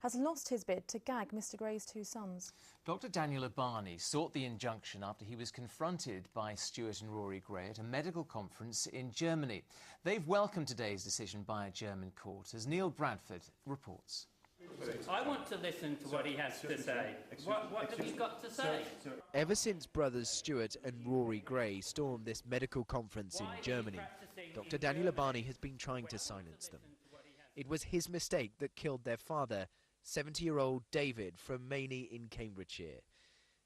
has lost his bid to gag Mr Gray's two sons. Dr Daniel Ubani sought the injunction after he was confronted by Stuart and Rory Gray at a medical conference in Germany. They've welcomed today's decision by a German court, as Neil Bradford reports. I want to listen to what he has to say. What have you got to say? Ever since brothers Stuart and Rory Gray stormed this medical conference in Germany, Dr Daniel Ubani has been trying to silence them. It was his mistake that killed their father, 70-year-old David from Mainey in Cambridgeshire.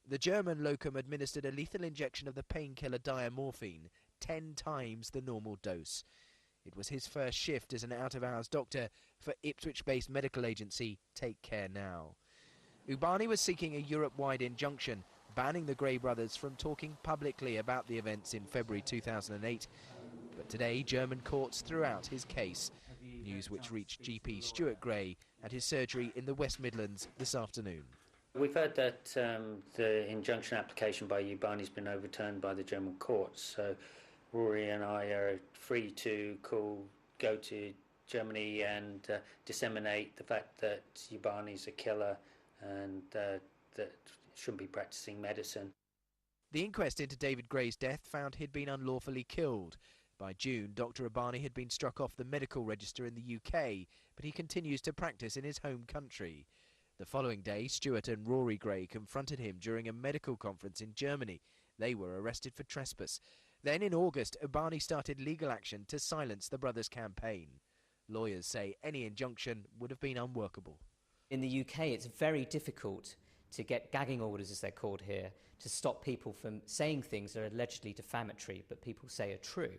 The German locum administered a lethal injection of the painkiller diamorphine, 10 times the normal dose. It was his first shift as an out-of-hours doctor for Ipswich-based medical agency Take Care Now. Ubani was seeking a Europe-wide injunction banning the Gray brothers from talking publicly about the events in February 2008. But today, German courts threw out his case, news which reached GP Stuart Gray at his surgery in the West Midlands this afternoon. We've heard that the injunction application by Ubani has been overturned by the German courts, so Rory and I are free to go to Germany and disseminate the fact that Ubani's a killer and that shouldn't be practicing medicine. The inquest into David Gray's death found he'd been unlawfully killed. By June, Dr Ubani had been struck off the medical register in the UK, but he continues to practice in his home country. The following day, Stuart and Rory Gray confronted him during a medical conference in Germany. They were arrested for trespass. Then in August, Ubani started legal action to silence the brothers' campaign. Lawyers say any injunction would have been unworkable. In the UK, it's very difficult to get gagging orders, as they're called here, to stop people from saying things that are allegedly defamatory, but people say are true.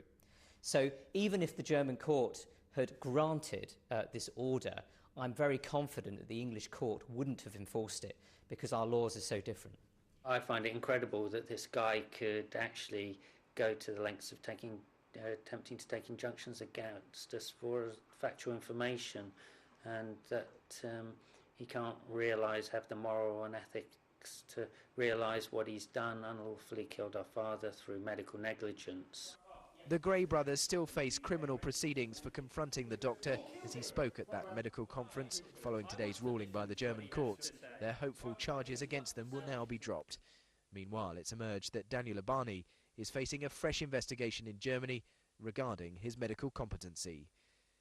So even if the German court had granted this order, I'm very confident that the English court wouldn't have enforced it because our laws are so different. I find it incredible that this guy could actually go to the lengths of attempting to take injunctions against us for factual information, and that he can't have the moral and ethics to realise what he's done, unlawfully killed our father through medical negligence. The Gray brothers still face criminal proceedings for confronting the doctor as he spoke at that medical conference. Following today's ruling by the German courts, their hopeful charges against them will now be dropped. Meanwhile, it's emerged that Daniel Ubani is facing a fresh investigation in Germany regarding his medical competency.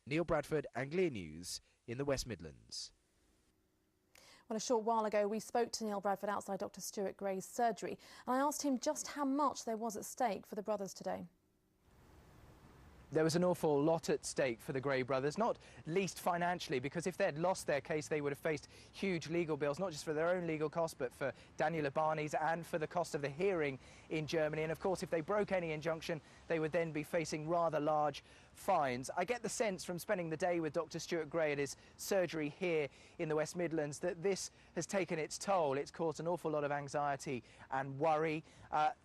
Neil Bradford, Anglia News, in the West Midlands. Well, a short while ago, we spoke to Neil Bradford outside Dr Stuart Gray's surgery, and I asked him just how much there was at stake for the brothers today. There was an awful lot at stake for the Gray brothers, not least financially, because if they'd lost their case, they would have faced huge legal bills, not just for their own legal costs, but for Daniel Ubani's and for the cost of the hearing in Germany. And of course, if they broke any injunction, they would then be facing rather large fines. I get the sense from spending the day with Dr Stuart Gray at his surgery here in the West Midlands that this has taken its toll. It's caused an awful lot of anxiety and worry,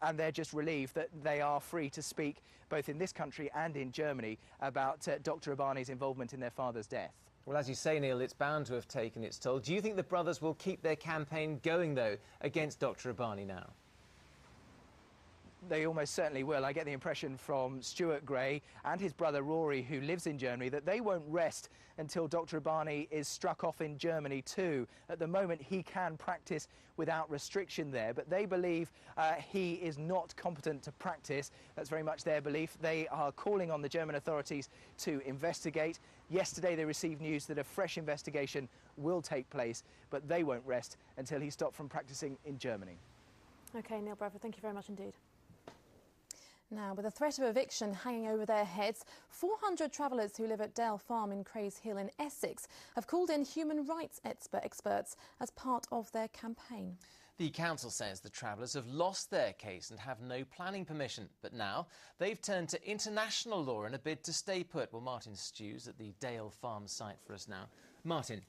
and they're just relieved that they are free to speak both in this country and in Germany about Dr Ubani's involvement in their father's death. Well, as you say, Neil, it's bound to have taken its toll. Do you think the brothers will keep their campaign going, though, against Dr Ubani now? They almost certainly will. I get the impression from Stuart Gray and his brother Rory, who lives in Germany, that they won't rest until Dr Ubani is struck off in Germany too. At the moment, he can practice without restriction there, but they believe he is not competent to practice. That's very much their belief. They are calling on the German authorities to investigate. Yesterday, they received news that a fresh investigation will take place, but they won't rest until he's stopped from practicing in Germany. OK, Neil Bradford, thank you very much indeed. Now, with the threat of eviction hanging over their heads, 400 travellers who live at Dale Farm in Crays Hill in Essex have called in human rights experts as part of their campaign. The council says the travellers have lost their case and have no planning permission. But now they've turned to international law in a bid to stay put. Well, Martin Stew's at the Dale Farm site for us now. Martin.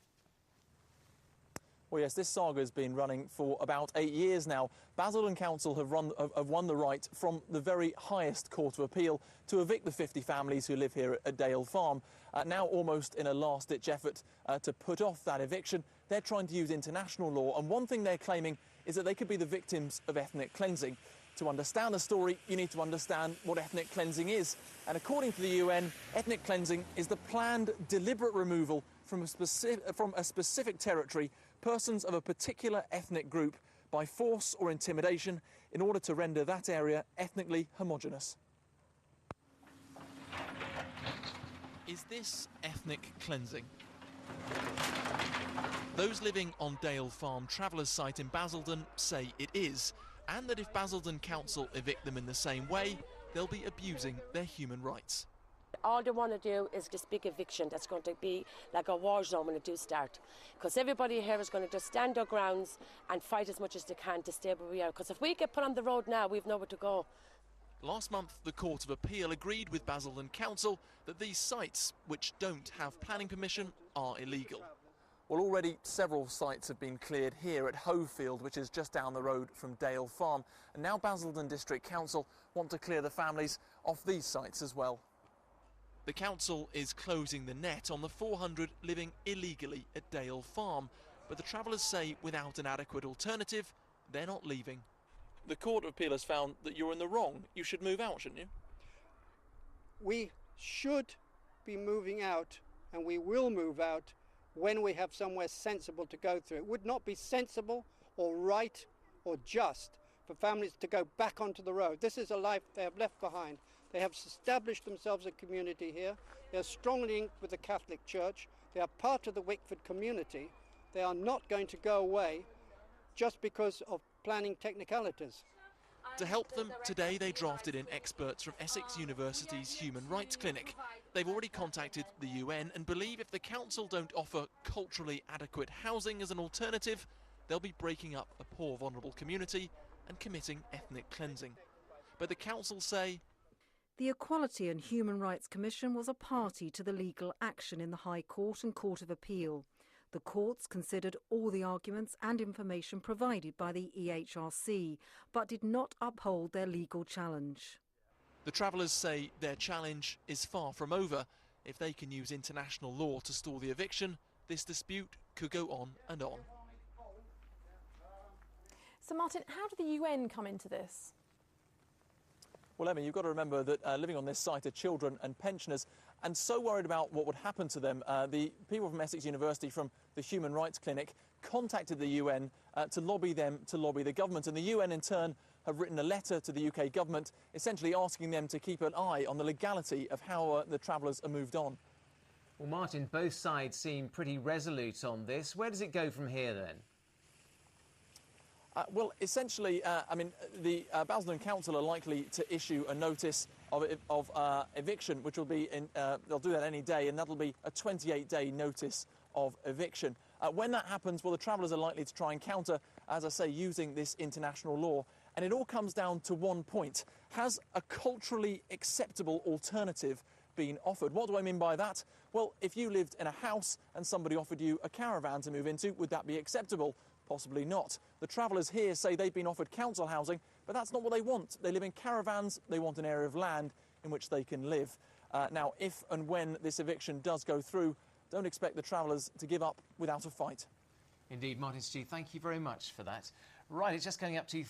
Well, yes, this saga has been running for about 8 years now. Basildon Council have won the right from the very highest court of appeal to evict the 50 families who live here at Dale Farm. Now almost in a last-ditch effort to put off that eviction, they're trying to use international law. And one thing they're claiming is that they could be the victims of ethnic cleansing. To understand the story, you need to understand what ethnic cleansing is. And according to the UN, ethnic cleansing is the planned, deliberate removal from from a specific territory persons of a particular ethnic group by force or intimidation in order to render that area ethnically homogenous. Is this ethnic cleansing? Those living on Dale Farm Travellers' site in Basildon say it is, and that if Basildon Council evict them in the same way, they'll be abusing their human rights. All they want to do is this big eviction that's going to be like a war zone when it does start. Because everybody here is going to just stand their grounds and fight as much as they can to stay where we are. Because if we get put on the road now, we've nowhere to go. Last month, the Court of Appeal agreed with Basildon Council that these sites, which don't have planning permission, are illegal. Well, already several sites have been cleared here at Hovefield, which is just down the road from Dale Farm. And now Basildon District Council want to clear the families off these sites as well. The council is closing the net on the 400 living illegally at Dale Farm, but the travellers say without an adequate alternative, they're not leaving. The Court of Appeal has found that you're in the wrong. You should move out, shouldn't you? We should be moving out, and we will move out when we have somewhere sensible to go through. It would not be sensible or right or just for families to go back onto the road. This is a life they have left behind. They have established themselves a community here. They are strongly linked with the Catholic Church. They are part of the Wickford community. They are not going to go away just because of planning technicalities. To help them, today they drafted in experts from Essex University's Human Rights Clinic. They've already contacted the UN and believe if the council don't offer culturally adequate housing as an alternative, they'll be breaking up a poor, vulnerable community and committing ethnic cleansing. But the council say the Equality and Human Rights Commission was a party to the legal action in the High Court and Court of Appeal. The courts considered all the arguments and information provided by the EHRC, but did not uphold their legal challenge. The travellers say their challenge is far from over. If they can use international law to stall the eviction, this dispute could go on and on. So, Martin, how did the UN come into this? Well, Emma, you've got to remember that living on this site are children and pensioners, and so worried about what would happen to them, the people from Essex University from the Human Rights Clinic contacted the UN to lobby them to lobby the government, and the UN in turn have written a letter to the UK government essentially asking them to keep an eye on the legality of how the travellers are moved on. Well, Martin, both sides seem pretty resolute on this. Where does it go from here then? Well, essentially, the Basildon Council are likely to issue a notice of eviction, which will be they'll do that any day, and that'll be a 28-day notice of eviction. When that happens, well, the travellers are likely to try and counter, as I say, using this international law. And it all comes down to one point. Has a culturally acceptable alternative been offered? What do I mean by that? Well, if you lived in a house and somebody offered you a caravan to move into, would that be acceptable? Possibly not. The travellers here say they've been offered council housing, but that's not what they want. They live in caravans. They want an area of land in which they can live. Now, if and when this eviction does go through, don't expect the travellers to give up without a fight. Indeed, Martin Stew, thank you very much for that. Right, it's just going up to